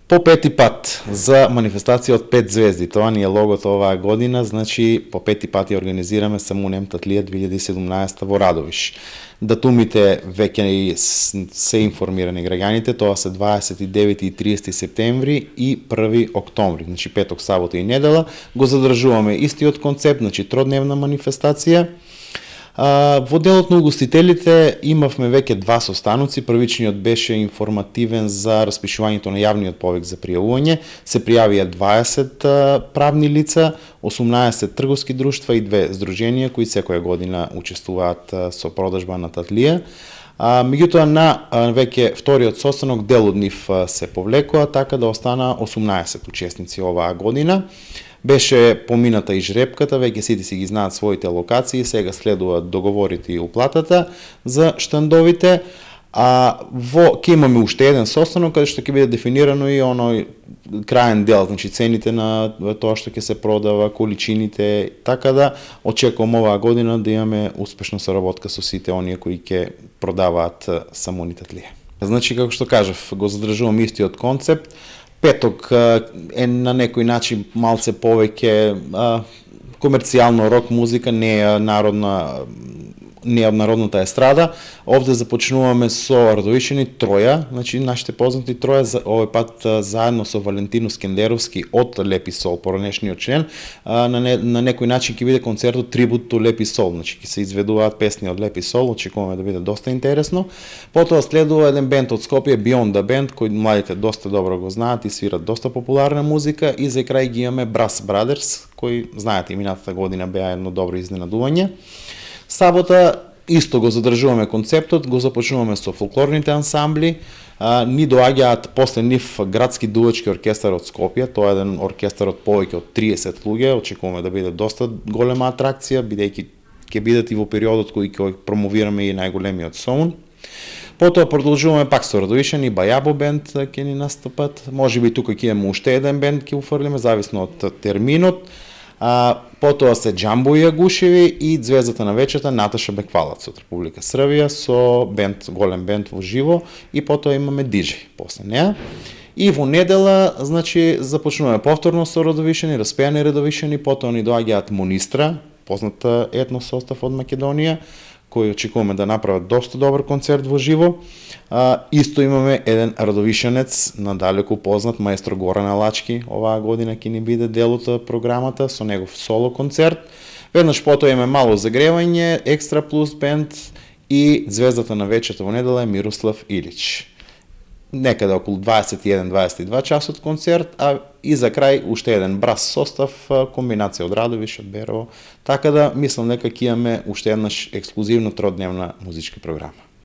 По пети пат за манифестација од 5 звезди. Тоа ни е логото оваа година, значи по пети пат ја организираме Самунем Татлија 2017 во Радовиш. Датумите веќе се информирани граѓаните, тоа се 29 и 30 септември и 1 октомври, значи петок, сабота и недела. Го задржуваме истиот концепт, значи тродневна манифестација. Во делот на угостителите имавме веќе два состаноци. Првичниот беше информативен за распишувањето на јавниот повик за пријавување. Се пријавија 20 правни лица, 18 трговски друштва и 2 здруженија кои секоја година учествуваат со продажба на татлија. Меѓутоа на веќе вториот состанок дел од нив се повлекоа, така да остана 18 учесници оваа година. Беше помината и жрепката, веќе сите си ги знаат своите локации, сега следуваат договорите и уплатата за штандовите. Ќе имаме уште еден состанок каде што ќе биде дефинирано и оној краен дел, значи цените на тоа што ќе се продава, количините, така да очекувам оваа година да имаме успешна соработка со сите оние кои ќе продаваат Самуни Татлија. Значи, како што кажав, го задржувам истиот концепт. Петок е на некој начин малце повеќе комерцијално рок музика, не е од народната естрада. Овде започнуваме со Радовишани Троја, значи нашите познати Троја, овој пат заедно со Валентино Скендеровски од Лепи Сол, поранешниот член, на некој начин ќе биде концертот трибут до Лепи Сол, значи ќе се изведуваат песни од Лепи Сол, очекуваме да биде доста интересно. Потоа следува еден бенд од Скопје, Beyond the Band, кој младите доста добро го знаат и свират доста популарна музика, и за крај ги имаме Brass Brothers, кои знаете минатата година беа едно добро изненадување. Сабота исто го задржуваме концептот, го започнуваме со фолклорните ансамбли. Ни доаѓаат после нив градски дувачки оркестар од Скопје, тоа е еден оркестар од повеќе од 30 луѓе, очекуваме да биде доста голема атракција, бидејќи ќе бидат и во периодот кој ќе промовираме и најголемиот Соун. Потоа продолжуваме пак со Радовишани, Бајабо бенд ќе ни настапат, можеби тука ќе имаме уште еден бенд ќе уфрлиме, зависно од терминот. Потоа се Џамбо и Агушеви и звездата на вечерта Наташа Беквалац од Република Србија со бенд, голем бенд во живо, и потоа имаме диџеј после неа. И во недела, значи, започнуваме повторно со Радовишани, распеани Радовишани, потоа ни доаѓаат Монистра, позната етно состав од Македонија, кој очекуваме да направат доста добар концерт во живо. Исто имаме еден радовишанец, надалеку познат, маестро Горан Алачки, оваа година ќе ни биде дел од програмата со негов соло концерт. Веднаш потоа имаме мало загревање, екстра плюс бенд и звездата на вечерта во недела е Мирослав Илич. Некаде околу 21-22 часот концерт, а и за крај уште еден брас состав, комбинација од Радовиш, од Берово, така да мислам дека ќе имаме уште еднаш ексклузивна тродневна музичка програма.